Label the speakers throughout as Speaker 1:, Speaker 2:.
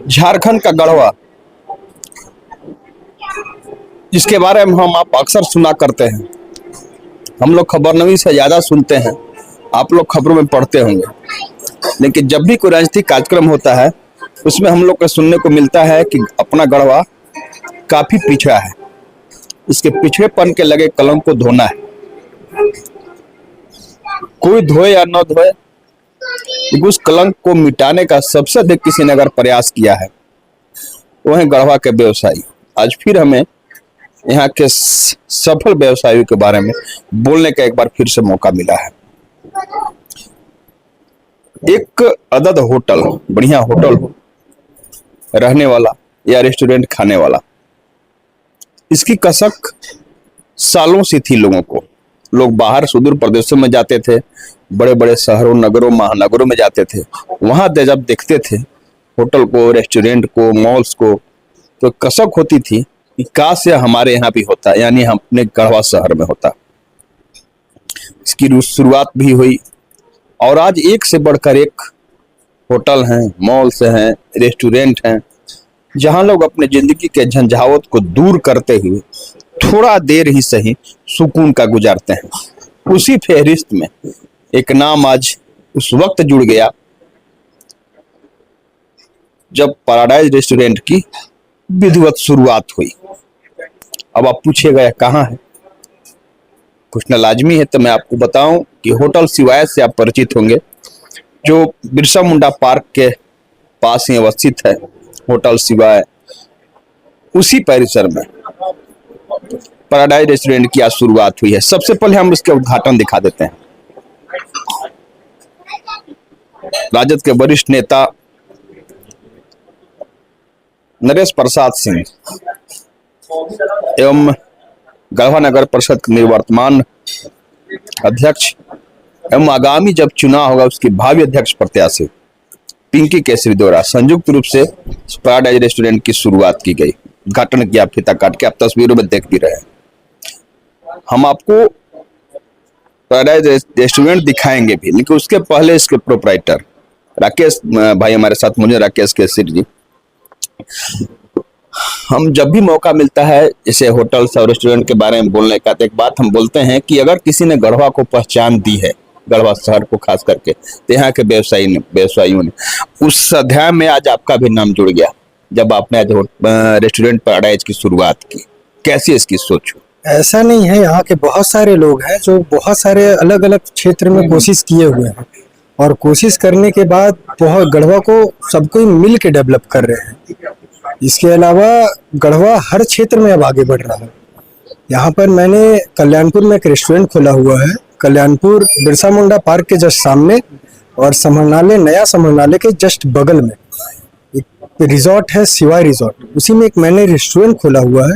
Speaker 1: झारखंड का गढ़वा, जिसके बारे में हम आप अक्सर सुना करते हैं। हम लोग खबरनवीस से ज़्यादा सुनते हैं, आप लोग खबरों में पढ़ते होंगे। लेकिन जब भी कोई राजनीतिक कार्यक्रम होता है उसमें हम लोग को सुनने को मिलता है कि अपना गढ़वा काफ़ी पिछड़ा है, इसके पिछड़ेपन के लगे कलंक को धोना है। कोई धोए या न धोए, उस कलंक को मिटाने का सबसे अधिक किसी ने अगर प्रयास किया है वो है गढ़वा के व्यवसायी। आज फिर हमें यहाँ के सफल व्यवसायियों के बारे में बोलने का एक बार फिर से मौका मिला है। एक अदद होटल, बढ़िया होटल हो, रहने वाला या रेस्टोरेंट खाने वाला, इसकी कसक सालों से थी लोगों को। लोग बाहर सुदूर प्रदेशों में जाते थे, बड़े बड़े शहरों, नगरों, महानगरों में जाते थे। वहां जब देखते थे होटल को, रेस्टोरेंट को, मॉल्स को, तो कसक होती थी कि काश यह हमारे यहाँ भी होता, यानी हम अपने गढ़वा शहर में होता। इसकी शुरुआत भी हुई और आज एक से बढ़कर एक होटल हैं, मॉल्स हैं, रेस्टोरेंट हैं, जहां लोग अपने जिंदगी के झंझावत को दूर करते हुए थोड़ा देर ही सही सुकून का गुजारते हैं। उसी फहरिस्त में एक नाम आज उस वक्त जुड़ गया जब पैराडाइज रेस्टोरेंट की विधिवत शुरुआत हुई। अब आप पूछिएगा कहाँ है, कुछ न लाजमी है तो मैं आपको बताऊं कि होटल शिवाय से आप परिचित होंगे, जो बिरसा मुंडा पार्क के पास ही अवस्थित है। होटल शिवाय, उसी परिसर में पैराडाइज रेस्टोरेंट की आज शुरुआत हुई है। सबसे पहले हम इसके उद्घाटन दिखा देते हैं। राजद के वरिष्ठ नेता नरेश प्रसाद सिंह एवं गढ़वा नगर परिषद के निवर्तमान अध्यक्ष एवं आगामी जब चुनाव होगा उसकी भावी अध्यक्ष प्रत्याशी पिंकी केसरी द्वारा संयुक्त रूप से पैराडाइज रेस्टोरेंट की शुरुआत की गई। उद्घाटन किया फीता काट के, आप तस्वीरों में देख भी रहे हैं। हम आपको पैराडाइज रेस्टोरेंट दिखाएंगे भी, लेकिन उसके पहले इसके प्रोप्राइटर राकेश भाई हमारे साथ मौजूद, राकेश केसरी जी। हम जब भी मौका मिलता है इसे होटल्स और रेस्टोरेंट के बारे में बोलने का, तो एक बात हम बोलते हैं कि अगर किसी ने गढ़वा को पहचान दी है, गढ़वा शहर को खास करके, तो यहाँ के व्यवसायियों ने, उस अध्याय में आज आपका भी नाम जुड़ गया जब आपने आज रेस्टोरेंट पैराडाइज की शुरुआत की। कैसी इसकी सोच?
Speaker 2: ऐसा नहीं है, यहाँ के बहुत सारे लोग हैं जो बहुत सारे अलग अलग क्षेत्र में कोशिश किए हुए हैं और कोशिश करने के बाद बहुत गढ़वा को सबको मिल के डेवलप कर रहे हैं। इसके अलावा गढ़वा हर क्षेत्र में अब आगे बढ़ रहा है। यहाँ पर मैंने कल्याणपुर में एक रेस्टोरेंट खोला हुआ है, कल्याणपुर बिरसा मुंडा पार्क के जस्ट सामने, और समरनालय, नया समरनालय के जस्ट बगल में एक रिजॉर्ट है, शिवाय रिजॉर्ट, उसी में एक मैंने रेस्टोरेंट खोला हुआ है।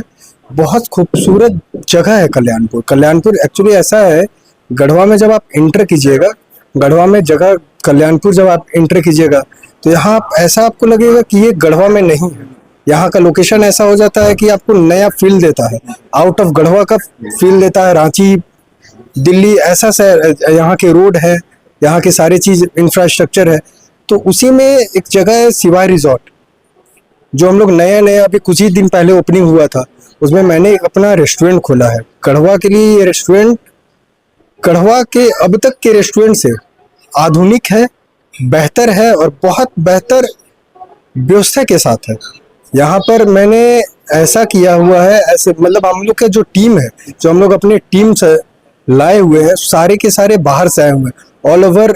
Speaker 2: बहुत खूबसूरत जगह है कल्याणपुर। कल्याणपुर एक्चुअली ऐसा है, गढ़वा में जब आप एंटर कीजिएगा, गढ़वा में जगह कल्याणपुर जब आप एंटर कीजिएगा तो यहाँ ऐसा आपको लगेगा कि ये गढ़वा में नहीं है। यहाँ का लोकेशन ऐसा हो जाता है कि आपको नया फील देता है, आउट ऑफ गढ़वा का फील देता है। रांची, दिल्ली, ऐसा शहर, यहाँ के रोड है, यहाँ की सारी चीज इंफ्रास्ट्रक्चर है। तो उसी में एक जगह है शिवाय रिजॉर्ट, जो हम लोग नया अभी कुछ ही दिन पहले ओपनिंग हुआ था, उसमें मैंने अपना रेस्टोरेंट खोला है। गढ़वा के लिए ये रेस्टोरेंट गढ़वा के अब तक के रेस्टोरेंट से आधुनिक है, बेहतर है और बहुत बेहतर व्यवस्था के साथ है। यहाँ पर मैंने ऐसा किया हुआ है, ऐसे मतलब हम लोग के जो टीम है, जो हम लोग अपने टीम से लाए हुए हैं, सारे के सारे बाहर से आए हुए हैं। ऑल ओवर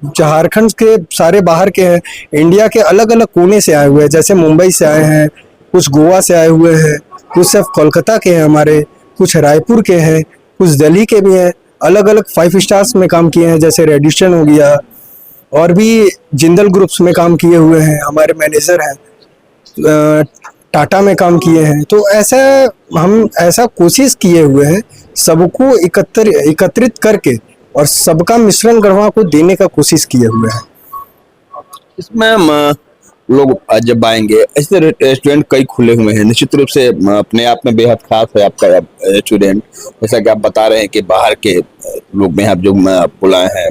Speaker 2: झारखंड के सारे बाहर के हैं, इंडिया के अलग अलग कोने से आए हुए हैं। जैसे मुंबई से आए हैं, कुछ गोवा से आए हुए हैं, कुछ सिर्फ कोलकाता के हैं हमारे, कुछ रायपुर के हैं, कुछ दिल्ली के भी हैं। अलग अलग 5 स्टार्स में काम किए हैं, जैसे रेडिशन हो गया, और भी जिंदल ग्रुप्स में काम किए हुए हैं, हमारे मैनेजर हैं, टाटा में काम किए हैं। तो ऐसा हम ऐसा कोशिश किए हुए हैं सबको एकत्रित करके और सबका मिश्रण गढ़वा को देने का कोशिश किए हुए हैं।
Speaker 1: इसमें लोग जब आएंगे, ऐसे रेस्टोरेंट कई खुले हुए हैं, निश्चित रूप से अपने आप में बेहद खास है आपका रेस्टोरेंट। जैसा कि आप बता रहे हैं कि बाहर के लोग में आप जो बुलाए हैं,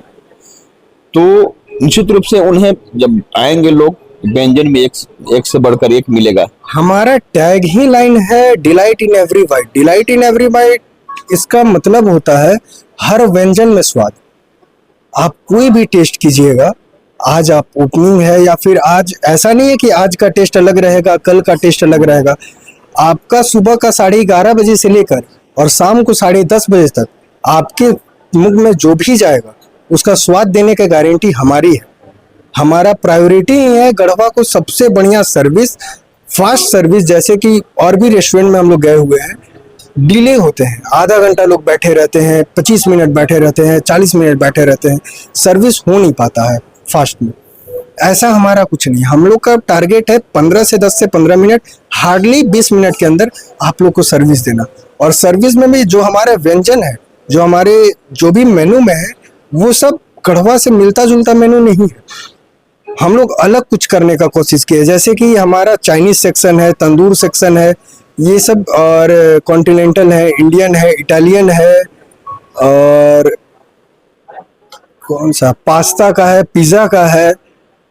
Speaker 1: तो निश्चित रूप से उन्हें जब आएंगे लोग व्यंजन में एक से बढ़कर एक मिलेगा।
Speaker 2: हमारा टैग ही लाइन है delight in every bite. Delight in every bite, इसका मतलब होता है हर व्यंजन में स्वाद। आप कोई भी टेस्ट कीजिएगा, आज आप ओपनिंग है या फिर आज, ऐसा नहीं है कि आज का टेस्ट अलग रहेगा कल का टेस्ट अलग रहेगा। आपका सुबह का 11:30 बजे से लेकर और शाम को 10:30 बजे तक आपके मुंह में जो भी जाएगा उसका स्वाद देने का गारंटी हमारी है। हमारा प्रायोरिटी ही है गढ़वा को सबसे बढ़िया सर्विस, फास्ट सर्विस। जैसे कि और भी रेस्टोरेंट में हम लोग गए हुए हैं, डिले होते हैं, आधा घंटा लोग बैठे रहते हैं, 25 मिनट बैठे रहते हैं, 40 मिनट बैठे रहते हैं, सर्विस हो नहीं पाता है फास्ट में। ऐसा हमारा कुछ नहीं, हम लोग का टारगेट है 10 से 15 मिनट, हार्डली 20 मिनट के अंदर आप लोग को सर्विस देना। और सर्विस में भी जो हमारे व्यंजन है, जो हमारे जो भी मेनू में है, वो सब गढ़वा से मिलता जुलता मेनू नहीं है। हम लोग अलग कुछ करने का कोशिश किए, जैसे कि हमारा चाइनीज सेक्शन है, तंदूर सेक्शन है, ये सब, और कॉन्टिनेंटल है, इंडियन है, इटालियन है, और कौन सा पास्ता का है, पिज़्ज़ा का है,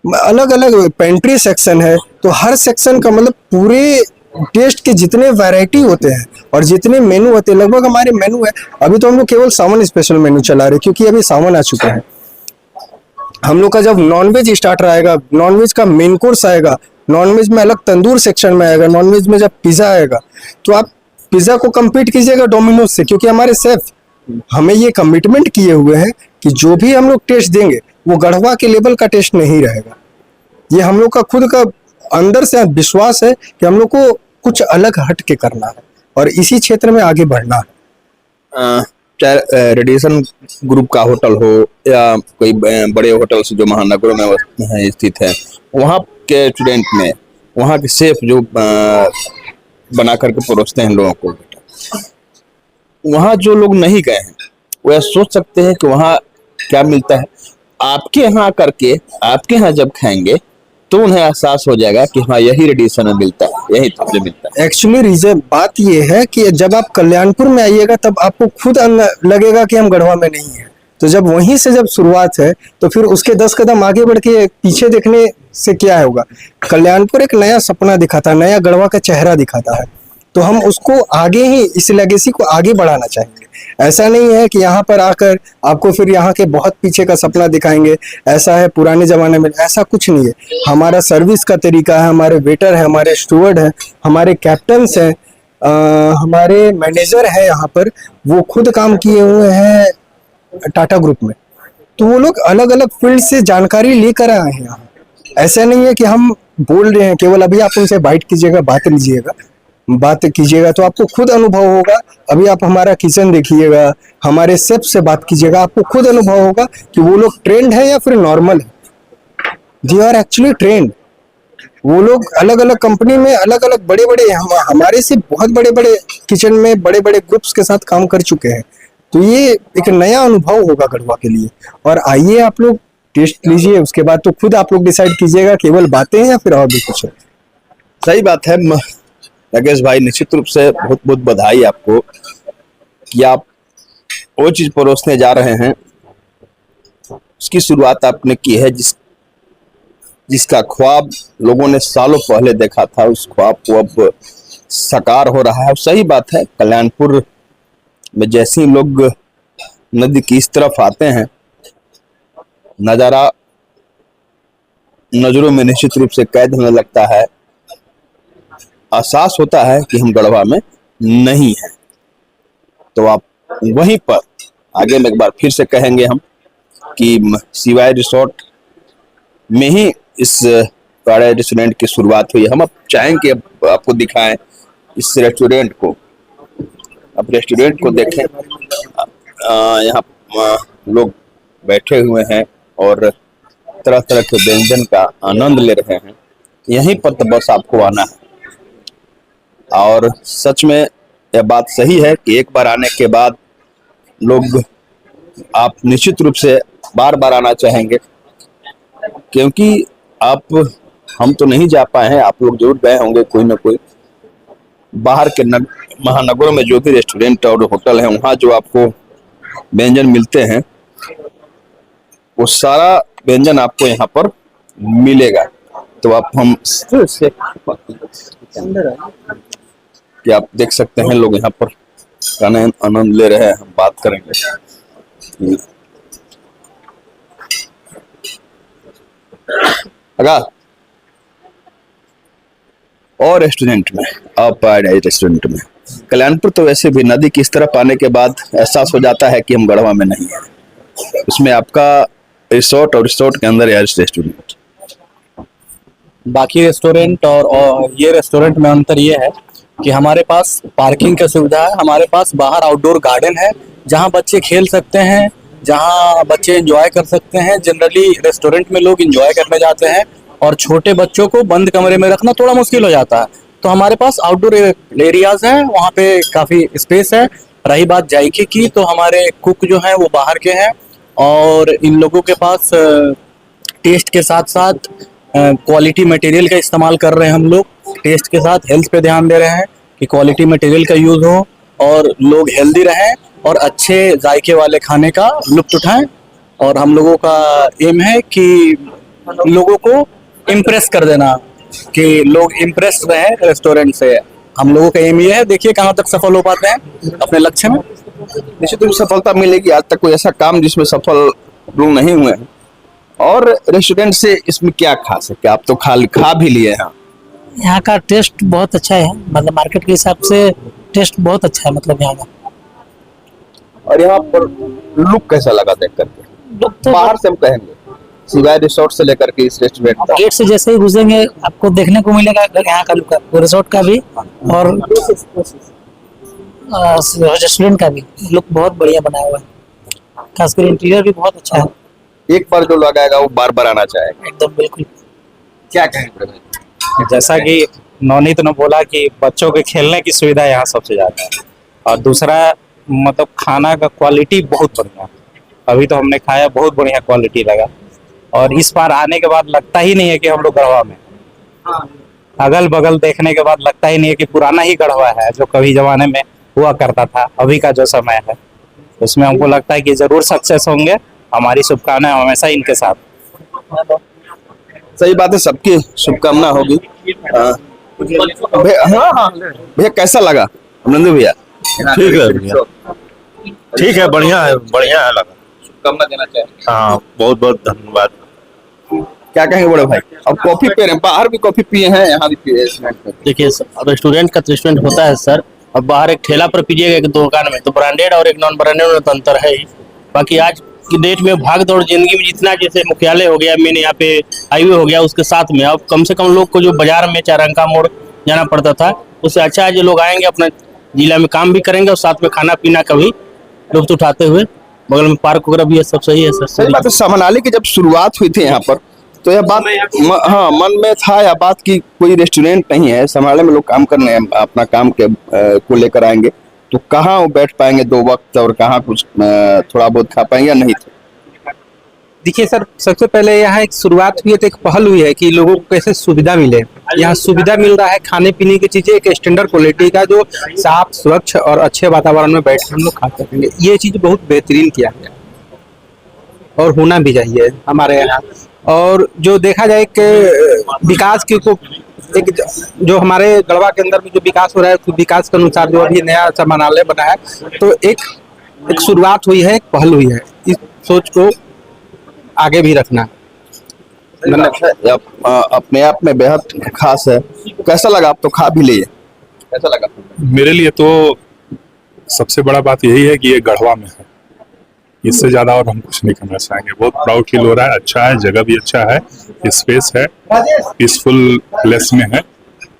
Speaker 2: अलग अलग पेंट्री सेक्शन है। तो हर सेक्शन का मतलब पूरे टेस्ट के जितने वैरायटी होते हैं और जितने मेनू होते हैं, लगभग हमारे मेनू है। अभी तो हम लोग केवल सावन स्पेशल मेनू चला रहे, क्योंकि अभी सावन आ चुका है। हम लोग का जब नॉनवेज स्टार्टर आएगा, नॉनवेज का मेन कोर्स आएगा, नॉनवेज में अलग तंदूर सेक्शन में आएगा, नॉनवेज में जब पिज़्ज़ा आएगा, तो आप पिज़्ज़ा को compete कीजिएगा डोमिनोज से, क्योंकि हमारे शेफ हमें ये कमिटमेंट किए हुए हैं कि जो भी हम लोग टेस्ट देंगे वो गढ़वा के लेवल का टेस्ट नहीं रहेगा। ये हम लोग का खुद का अंदर से विश्वास है कि हम लोग को कुछ अलग हट के करना है और इसी क्षेत्र में आगे बढ़ना है।
Speaker 1: चाहे रेडिएशन ग्रुप का होटल हो या कोई बड़े होटल्स जो महानगरों में स्थित है, वहाँ के रेस्टोरेंट में वहाँ के शेफ जो बना करके परोसते हैं लोगों को, वहाँ जो लोग नहीं गए हैं वो यह सोच सकते हैं कि वहाँ क्या मिलता है। आपके यहाँ करके, आपके यहाँ जब खाएंगे तो उन्हें एहसास हो जाएगा कि हाँ, यही रेडिएशन में मिलता है, यही सबसे मिलता है।
Speaker 2: एक्चुअली रीजन बात ये है कि जब आप कल्याणपुर में आइएगा तब आपको खुद लगेगा कि हम गढ़वा में नहीं है। तो जब वहीं से जब शुरुआत है तो फिर उसके 10 कदम आगे बढ़ के पीछे देखने से क्या होगा। कल्याणपुर एक नया सपना दिखाता है, नया गढ़वा का चेहरा दिखाता है, तो हम उसको आगे ही, इस लेगेसी को आगे बढ़ाना चाहेंगे। ऐसा नहीं है कि यहाँ पर आकर आपको फिर यहाँ के बहुत पीछे का सपना दिखाएंगे, ऐसा है पुराने जमाने में, ऐसा कुछ नहीं है। हमारा सर्विस का तरीका है, हमारे वेटर है, हमारे स्टूवर्ड है, हमारे कैप्टन्स हैं, हमारे मैनेजर है यहाँ पर, वो खुद काम किए हुए हैं टाटा ग्रुप में। तो वो लोग अलग अलग फील्ड से जानकारी लेकर आए हैं यहाँ। ऐसा नहीं है कि हम बोल रहे हैं केवल, अभी आप उनसे बाइट कीजिएगा, बात कीजिएगा तो आपको खुद अनुभव होगा। अभी आप हमारा किचन देखिएगा, हमारे शेफ से बात कीजिएगा, आपको खुद अनुभव होगा कि वो लोग ट्रेंड है या फिर नॉर्मल है। They are actually trained. वो लोग अलग अलग कंपनी में अलग अलग बड़े बड़े, हमारे से बहुत बड़े बड़े किचन में बड़े बड़े ग्रुप्स के साथ काम कर चुके हैं। तो ये एक नया अनुभव होगा गढ़वा के लिए। और आइए आप लोग टेस्ट लीजिए, उसके बाद तो खुद आप लोग डिसाइड कीजिएगा केवल बातें हैं या फिर और भी कुछ है।
Speaker 1: सही बात है राकेश भाई, निश्चित रूप से बहुत बहुत बधाई आपको कि आप वो चीज परोसने जा रहे हैं, उसकी शुरुआत आपने की है जिसका ख्वाब लोगों ने सालों पहले देखा था, उस ख्वाब को अब साकार हो रहा है। सही बात है, कल्याणपुर में जैसे ही लोग नदी की इस तरफ आते हैं, नजारा नजरों में निश्चित रूप से कैद होने लगता है, एहसास होता है कि हम गढ़वा में नहीं हैं। तो आप वहीं पर आगे में एक बार फिर से कहेंगे हम कि सिवाय रिसोर्ट में ही इस बड़े रेस्टोरेंट की शुरुआत हुई। हम अब चाहेंगे आपको दिखाएं इस रेस्टोरेंट को, आप रेस्टोरेंट को देखें। यहाँ लोग बैठे हुए हैं और तरह तरह के व्यंजन का आनंद ले रहे हैं। यहीं पर तो बस आपको आना है। और सच में यह बात सही है कि एक बार आने के बाद लोग, आप निश्चित रूप से बार बार आना चाहेंगे, क्योंकि हम तो नहीं जा पाए हैं, आप लोग जरूर गए होंगे कोई ना कोई। बाहर के महानगरों में जो भी रेस्टोरेंट और होटल है, वहाँ जो आपको व्यंजन मिलते हैं वो सारा व्यंजन आपको यहाँ पर मिलेगा। तो आप हम कि आप देख सकते हैं लोग यहाँ पर खाने आनंद ले रहे हैं। हम बात करेंगे अगर और रेस्टोरेंट में आप आए रेस्टोरेंट में कल्याणपुर, तो वैसे भी नदी की इस तरफ आने के बाद एहसास हो जाता है कि हम गढ़वा में नहीं है। उसमें आपका रिसोर्ट और रिसोर्ट के अंदर रेस्टोरेंट,
Speaker 3: बाकी रेस्टोरेंट और ये रेस्टोरेंट में अंतर ये है कि हमारे पास पार्किंग की सुविधा है, हमारे पास बाहर आउटडोर गार्डन है जहां बच्चे खेल सकते हैं, जहां बच्चे एंजॉय कर सकते हैं। जनरली रेस्टोरेंट में लोग एंजॉय करने जाते हैं और छोटे बच्चों को बंद कमरे में रखना थोड़ा मुश्किल हो जाता है, तो हमारे पास आउटडोर एरियाज हैं, वहाँ पे काफ़ी स्पेस है। रही बात जायके की, तो हमारे कुक जो हैं वो बाहर के हैं और इन लोगों के पास टेस्ट के साथ साथ क्वालिटी मटेरियल का इस्तेमाल कर रहे हैं। हम लोग टेस्ट के साथ हेल्थ पे ध्यान दे रहे हैं कि क्वालिटी मटेरियल का यूज़ हो और लोग हेल्दी रहें और अच्छे जायके वाले खाने का लुत्फ उठाएं। और हम लोगों का एम है कि लोगों को इम्प्रेस कर देना, कि लोग इम्प्रेस रहें रेस्टोरेंट से। हम लोगों का एम ये है, देखिए कहाँ तक सफल हो पाते हैं अपने लक्ष्य में।
Speaker 1: निश्चित रूप से सफलता मिलेगी। आज तक कोई ऐसा काम जिसमें सफल लोग नहीं हुए हैं। और रेस्टोरेंट से इसमें क्या खास है कि आप तो खा भी लिए हैं?
Speaker 4: यहाँ का टेस्ट बहुत अच्छा है, मतलब मार्केट के हिसाब से टेस्ट बहुत अच्छा है, मतलब यहाँ का।
Speaker 1: और यहाँ पर लुक कैसा लगा देख करके?
Speaker 4: लोग तो
Speaker 1: बाहर से हम कहेंगे, सिवाय रिसोर्ट से लेकर के इस रेस्टोरेंट तक।
Speaker 4: गेट से जैसे ही घुसेंगे आपको देखने को मिलेगा यहाँ का लुक, रिसोर्ट का भी और रेस्टोरेंट का भी लुक बहुत बढ़िया बनाया हुआ है। खासकर इंटीरियर भी बहुत अच्छा है,
Speaker 1: एक बार जो लगाएगा वो बार बार आना चाहेगा।
Speaker 4: एकदम बिल्कुल।
Speaker 1: क्या कहेंगे?
Speaker 3: जैसा कि नवनीत ने बोला कि बच्चों के खेलने की सुविधा यहाँ सबसे ज़्यादा है, और दूसरा मतलब खाना का क्वालिटी बहुत बढ़िया। अभी तो हमने खाया, बहुत बढ़िया क्वालिटी लगा, और इस बार आने के बाद लगता ही नहीं है कि हम लोग गढ़वा में। अगल बगल देखने के बाद लगता ही नहीं है कि पुराना ही गढ़वा है जो कभी जमाने में हुआ करता था। अभी का जो समय है उसमें हमको लगता है कि जरूर सक्सेस होंगे। हमारी शुभकामनाएं हमेशा इनके साथ।
Speaker 1: सही बात है, सबकी शुभकामना होगी। भैया कैसा लगा नंदू भैया?
Speaker 5: ठीक है भैया, ठीक है, बढ़िया है लगा।
Speaker 1: शुभकामना देना चाहिए।
Speaker 5: हाँ, बहुत बहुत धन्यवाद।
Speaker 1: क्या कहेंगे बड़े भाई? अब कॉफी पी रहे हैं, बाहर भी कॉफी पिए हैं, यहाँ भी पिए हैं।
Speaker 6: देखिए रेस्टोरेंट का रेस्टोरेंट होता है सर, अब बाहर एक ठेला पर पीजिएगा एक दुकान में, तो ब्रांडेड और एक नॉन ब्रांडेड में तो अंतर है ही। बाकी आज की डेट में भाग दौड़ जिंदगी में जितना, जैसे मुख्यालय हो गया, मैंने यहाँ पे हाईवे हो गया, उसके साथ में अब कम से कम लोग को जो बाजार में चारंका मोड़ जाना पड़ता था, उससे अच्छा है जो लोग आएंगे अपना जिला में काम भी करेंगे और साथ में खाना पीना का भी लुत्फ उठाते हुए। बगल में पार्क वगैरह भी है, सब सही है सर।
Speaker 1: सही बात है। समनाली की जब शुरुआत हुई थी यहाँ पर, तो यह बात हाँ मन में था यह बात कि कोई रेस्टोरेंट नहीं है, समनाली में लोग काम करने अपना काम के को लेकर आएंगे, तो कहाँ वो बैठ पाएंगे 2 वक्त और कहाँ कुछ थोड़ा बहुत खा पाएंगे या नहीं थे।
Speaker 7: देखिए सर, सबसे पहले यहाँ एक शुरुआत हुई है, तो एक पहल हुई है कि लोगों को कैसे सुविधा मिले। यहाँ सुविधा मिल रहा है, खाने पीने की चीजें एक स्टैंडर्ड क्वालिटी का, जो साफ स्वच्छ और अच्छे वातावरण में बैठ हम लोग खा सकेंगे। ये चीज बहुत बेहतरीन किया गया और होना भी चाहिए हमारे यहाँ। और जो देखा जाए कि विकास की को एक जो हमारे गढ़वा के अंदर में जो विकास हो रहा है, विकास के अनुसार जो अभी नया समानालय बना है, तो एक शुरुआत हुई है, एक पहल हुई है। इस सोच को आगे भी रखना।
Speaker 1: अपने आप में बेहद खास है। कैसा लगा? आप तो खा भी लिए, कैसा लगा?
Speaker 8: मेरे लिए तो सबसे बड़ा बात यही है कि ये गढ़वा में है, इससे ज्यादा और हम कुछ नहीं करना चाहेंगे। बहुत प्राउड फील हो रहा है, अच्छा है, जगह भी अच्छा है, स्पेस है, पीसफुल प्लेस में है,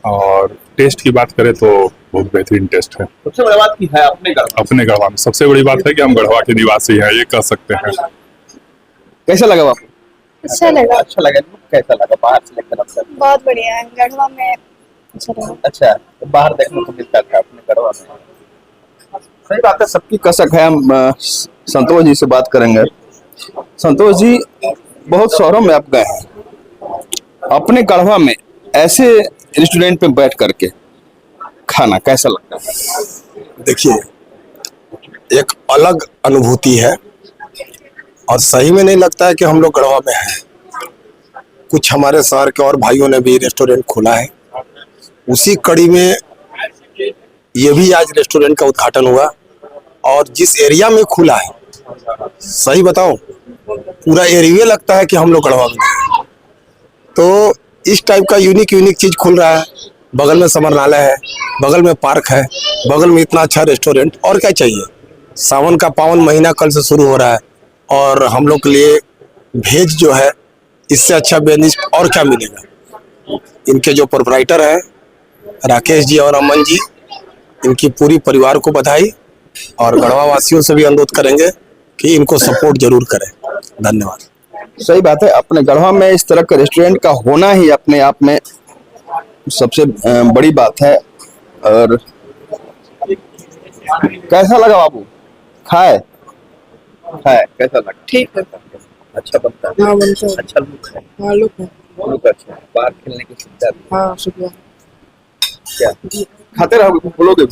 Speaker 8: और टेस्ट की बात करें तो बहुत बेहतरीन टेस्ट है।
Speaker 1: सबसे बड़ी बात की है अपने
Speaker 8: गढ़वा में सबसे बड़ी बात है कि हम गढ़वा के निवासी हैं, ये कह सकते हैं।
Speaker 1: कैसा लगा बापू?
Speaker 9: अच्छा लगा।
Speaker 1: अच्छा लगा। कैसा लगा बाहर से लेकर अंदर?
Speaker 9: बहुत बढ़िया है, गढ़वा में अच्छा लगा।
Speaker 1: अच्छा, तो बाहर देखने को मिलता था अपने गढ़वा में। सही बात है, सबकी कसक है। हम संतोष जी से बात करेंगे। संतोष जी, बहुत शहरों में आप गए हैं, अपने गढ़वा में ऐसे रेस्टोरेंट पे बैठ करके खाना कैसा लगता है?
Speaker 5: देखिए, एक अलग अनुभूति है और सही में नहीं लगता है कि हम लोग गढ़वा में हैं।
Speaker 10: कुछ हमारे शहर के और भाइयों ने भी रेस्टोरेंट खोला है। उसी कड़ी में ये भी आज रेस्टोरेंट का उद्घाटन हुआ और जिस एरिया में खुला है, सही बताऊं, पूरा एरिया लगता है कि हम लोग गढ़वा में हैं। तो इस टाइप का यूनिक चीज खुल रहा है। बगल में समरनालय है, बगल में पार्क है, बगल में इतना अच्छा रेस्टोरेंट, और क्या चाहिए। सावन का पावन महीना कल से शुरू हो रहा है और हम लोग के लिए भेज जो है, इससे अच्छा बेनिस्ट और क्या मिलेगा। इनके जो प्रोपराइटर हैं राकेश जी और अमन जी, इनकी पूरी परिवार को बधाई, और गढ़वा वासियों से भी अनुरोध करेंगे कि इनको सपोर्ट जरूर करें। धन्यवाद।
Speaker 1: सही बात है, अपने गढ़वा में इस तरह का रेस्टोरेंट का होना ही अपने आप में सबसे बड़ी बात है। और कैसा लगा बाबू? खाए कैसा लगा?
Speaker 9: ठीक है।
Speaker 1: अच्छा बनता है?
Speaker 9: हाँ बनता है।
Speaker 1: अच्छा लुक है?
Speaker 9: हाँ लुक है।
Speaker 1: लुक अच्छा है। बाहर खेलने की सुविधा भी?
Speaker 9: हाँ शुक्रिया।
Speaker 1: क्या खाते रहोगे, बोलोगे?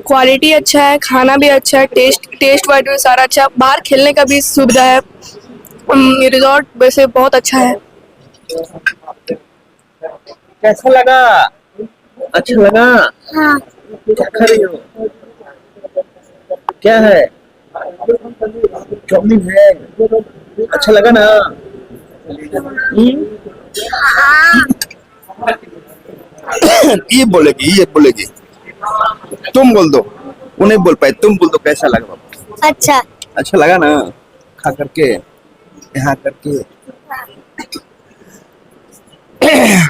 Speaker 9: क्वालिटी अच्छा है, खाना भी अच्छा है, टेस्ट वाइज भी सारा अच्छा है, बाहर खेलने का भी सुविधा है। रिजॉर्ट वैसे बहुत अच्छा है।
Speaker 1: कैसा लगा? अच्छा लगा?
Speaker 9: हाँ।
Speaker 1: क्या खा रही हो? क्या है? चाउमीन है? अच्छा लगा ना? ये बोलेगी तुम बोल दो, वो नहीं बोल पाए, तुम बोल दो कैसा लगा बाबू? अच्छा लगा ना? खा करके यहाँ करके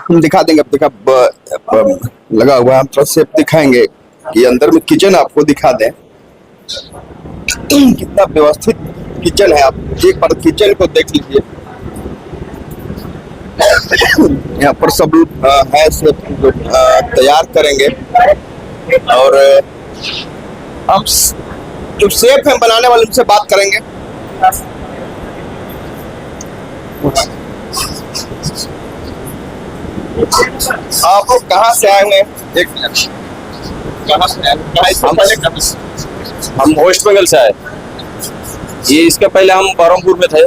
Speaker 1: हम दिखा देंगे। अब लगा हुआ, हम थोड़ा से दिखाएंगे कि अंदर में किचन आपको दिखा दें, कितना व्यवस्थित किचन है। आप एक बार किचन को देख लीजिए। यहाँ पर सब है जो तैयार करेंगे, और हम जो शेफ हैं बनाने वाले, उनसे बात करेंगे। आप लोग कहाँ से आए हैं? एक मिनट, कहाँ से आए?
Speaker 5: हम वेस्ट बंगाल से आए। ये इसके पहले हम बरहमपुर में थे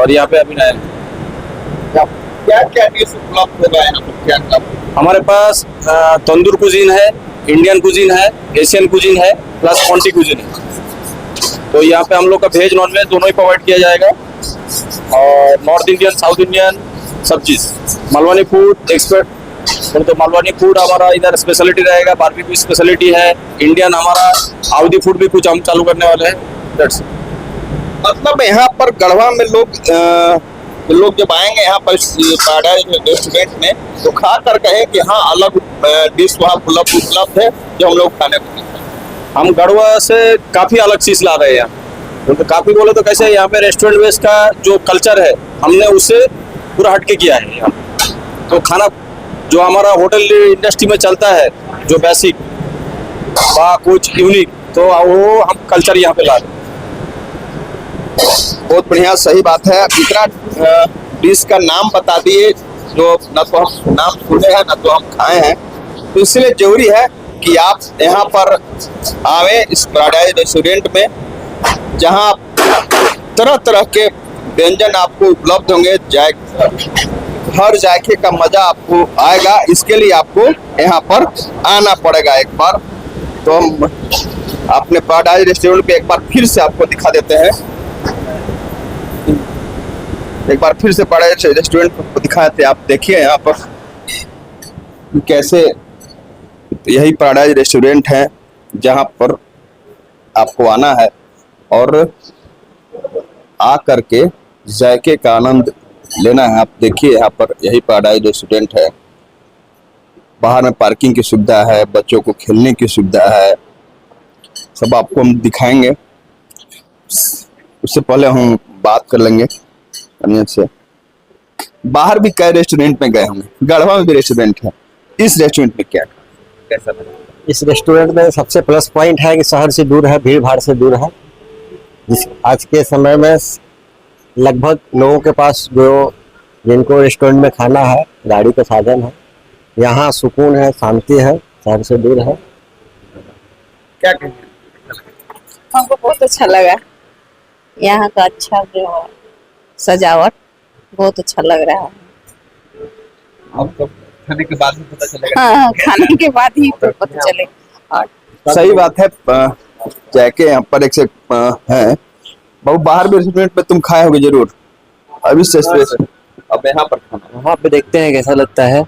Speaker 5: और यहाँ पे अभी नए।
Speaker 1: क्या क्या डिश उपलब्ध होगा यहाँ पर? क्या
Speaker 5: हमारे पास तंदूर कुजीन है, इंडियन कुजीन है, एशियन कुजीन है, प्लस कॉन्टी कुजीन है। तो यहाँ पे हम लोग का वेज नॉन वेज दोनों ही प्रोवाइड किया जाएगा, और नॉर्थ इंडियन, साउथ इंडियन सब चीज़। मालवानी फूड एक्सपर्ट, तो मालवानी फूड हमारा इधर स्पेशलिटी रहेगा, बारबेक्यू स्पेशलिटी है। इंडियन हमारा अवधी फूड भी कुछ हम चालू करने वाले हैं। दैट्स
Speaker 1: मतलब यहाँ पर गढ़वा में लोग जब आएंगे यहाँ पर पैराडाइज रेस्टोरेंट में, तो खा कर कहे कि हाँ अलग डिश वहाँ उपलब्ध है जो हम लोग खाने को मिलते हैं।
Speaker 5: हम गढ़वा से काफ़ी अलग चीज़ ला रहे हैं। तो काफ़ी बोले तो कैसे, यहाँ पे रेस्टोरेंट बेस का जो कल्चर है हमने उससे पूरा हटके किया है यहाँ। तो खाना जो हमारा होटल इंडस्ट्री में चलता है, जो बेसिक कुछ यूनिक, तो वो हम कल्चर यहाँ पे ला रहे हैं।
Speaker 1: बहुत बढ़िया, सही बात है। इतना डिश का नाम बता दिए जो न तो हम नाम सुने हैं, न तो हम खाए हैं, तो इसलिए जरूरी है कि आप यहाँ पर आवे इस पैराडाइज रेस्टोरेंट में, जहाँ तरह तरह के व्यंजन आपको उपलब्ध होंगे। हर जायके का मजा आपको आएगा। इसके लिए आपको यहाँ पर आना पड़ेगा एक बार। तो हम अपने पैराडाइज रेस्टोरेंट पे एक बार फिर से आपको दिखा देते हैं। एक बार फिर से पैराडाइज रेस्टोरेंट को दिखाए थे, आप देखिए यहाँ पर कैसे। यही पैराडाइज रेस्टोरेंट है जहाँ पर आपको आना है और आ करके जायके का आनंद लेना है। आप देखिए यहाँ पर यही पैराडाइज रेस्टोरेंट है। बाहर में पार्किंग की सुविधा है, बच्चों को खेलने की सुविधा है, सब आपको हम दिखाएंगे। उससे पहले हम बात कर लेंगे अनियत से। बाहर भी कई रेस्टोरेंट में गए होंगे, गढ़वा में भी रेस्टोरेंट है, इस रेस्टोरेंट में क्या कैसा लगा?
Speaker 11: इस रेस्टोरेंट में सबसे प्लस पॉइंट है कि शहर से दूर है, भीड़ भाड़ से दूर है। आज के समय में लगभग लोगों के पास जिनको रेस्टोरेंट में खाना है, गाड़ी का साधन है, यहाँ सुकून है, शांति है, शहर से दूर है।
Speaker 1: क्या कहेंगे?
Speaker 9: हमको बहुत अच्छा लगा, यहाँ का अच्छा व्यवहार।
Speaker 12: सजावट बहुत अच्छा लग रहा है।
Speaker 1: आपको खाने के बाद भी पता चलेगा।
Speaker 12: हाँ, खाने के बाद ही तो पता चलेगा। और
Speaker 1: सही बात है। जाके यहाँ पर एक से है बहुत, बाहर भी रेस्टोरेंट में तुम खाए होगे जरूर, अभी से स्पेशल अब यहाँ पर खाना।
Speaker 11: वहाँ पे देखते हैं कैसा लगता है।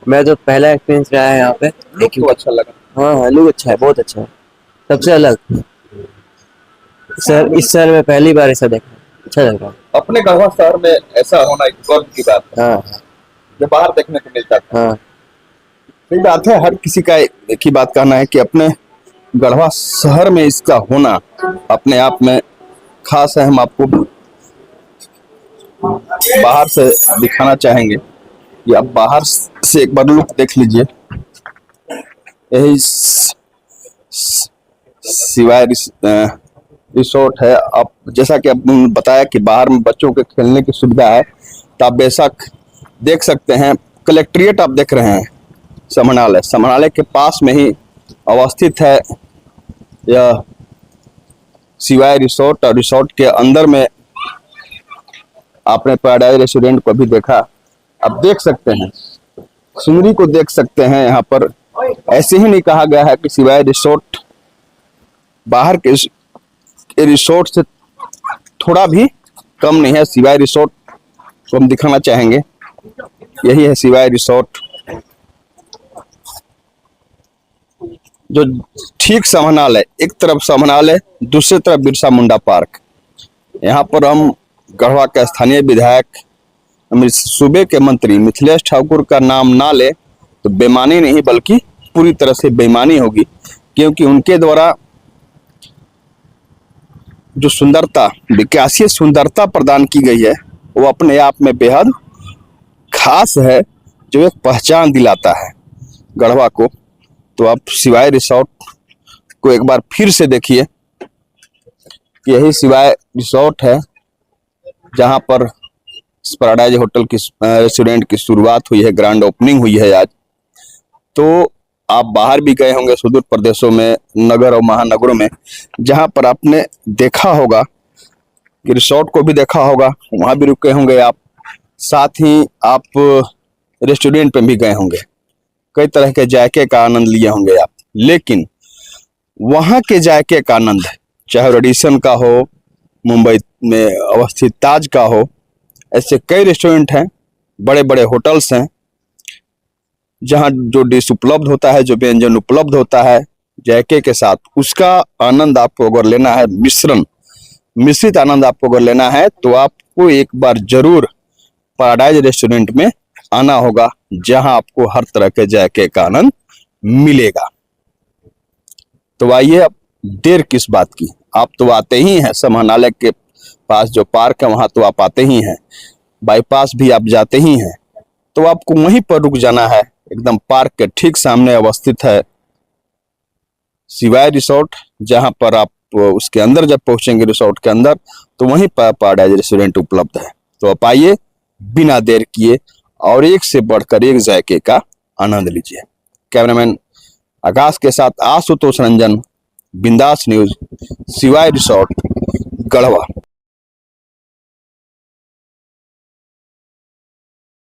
Speaker 11: मैं तो पहला एक्सपीरियंस रहा है यहाँ पे,
Speaker 1: लेकिन अच्छा लगा।
Speaker 11: हाँ लुक अच्छा है, बहुत अच्छा है, सबसे अलग। सर इस शहर में पहली बार ऐसा देखा, अच्छा लग रहा है।
Speaker 1: अपने गढ़वा शहर में ऐसा होना एक गर्व की बात है,
Speaker 11: हाँ
Speaker 1: जो बाहर देखने को मिलता था।
Speaker 11: हाँ
Speaker 1: सही बात है। हर किसी का एक ही बात कहना है कि अपने गढ़वा शहर में इसका होना अपने आप में खास है। हम आपको बाहर से दिखाना चाहेंगे कि आप बाहर से एक बार लुक देख लीजिए। यही सिवाय रिसोर्ट है। आप जैसा कि आपने बताया कि बाहर में बच्चों के खेलने की सुविधा है, तो आप बेशक देख सकते हैं। कलेक्ट्रेट आप देख रहे हैं, समाहरणालय के पास में ही अवस्थित है यह सिवाय रिसोर्ट। और रिसोर्ट के अंदर में आपने पैराडाइज रेस्टोरेंट को भी देखा, आप देख सकते हैं, सुंदरी को देख सकते हैं। यहाँ पर ऐसे ही नहीं कहा गया है कि सिवाय रिसोर्ट बाहर के रिसोर्ट से थोड़ा भी कम नहीं है। सिवाय रिसोर्ट को हम दिखाना चाहेंगे, यही है सिवाय रिसोर्ट, जो ठीक समाहरणालय, एक तरफ समाहरणालय, दूसरी तरफ बिरसा मुंडा पार्क। यहाँ पर हम गढ़वा के स्थानीय विधायक सूबे के मंत्री मिथिलेश ठाकुर का नाम ना ले तो बेईमानी नहीं बल्कि पूरी तरह से बेईमानी होगी, क्योंकि उनके द्वारा जो सुंदरता, विकासीय सुंदरता प्रदान की गई है वो अपने आप में बेहद खास है, जो एक पहचान दिलाता है गढ़वा को। तो आप सिवाय रिसोर्ट को एक बार फिर से देखिए, यही सिवाय रिसोर्ट है जहां पर पैराडाइज होटल की रेस्टोरेंट की शुरुआत हुई है, ग्रैंड ओपनिंग हुई है आज। तो आप बाहर भी गए होंगे सुदूर प्रदेशों में, नगर और महानगरों में, जहां पर आपने देखा होगा कि रिसोर्ट को भी देखा होगा, वहां भी रुके होंगे आप, साथ ही आप रेस्टोरेंट पे भी गए होंगे, कई तरह के जायके का आनंद लिए होंगे आप। लेकिन वहां के जायके का आनंद, चाहे रेडिसन का हो, मुंबई में अवस्थित ताज का हो, ऐसे कई रेस्टोरेंट हैं, बड़े बड़े होटल्स हैं, जहां जो डिश उपलब्ध होता है, जो व्यंजन उपलब्ध होता है जायके के साथ, उसका आनंद आपको अगर लेना है, मिश्रित आनंद आपको अगर लेना है, तो आपको एक बार जरूर पैराडाइज रेस्टोरेंट में आना होगा, जहां आपको हर तरह के जायके का आनंद मिलेगा। तो आइए, अब देर किस बात की, आप तो आते ही हैं। समाहरणालय के पास जो पार्क है वहां तो आप आते ही हैं, बाईपास भी आप जाते ही हैं, तो आपको वहीं पर रुक जाना है। एकदम पार्क के ठीक सामने अवस्थित है सिवाय रिसोर्ट, जहां पर आप उसके अंदर जब पहुंचेंगे रिसोर्ट के अंदर, तो वहीं पर पैराडाइज रेस्टोरेंट उपलब्ध है। तो आप आइए बिना देर किए और एक से बढ़कर एक जायके का आनंद लीजिए। कैमरामैन आकाश के साथ आशुतोष रंजन, बिंदास न्यूज, सिवाय रिसोर्ट, गढ़वा।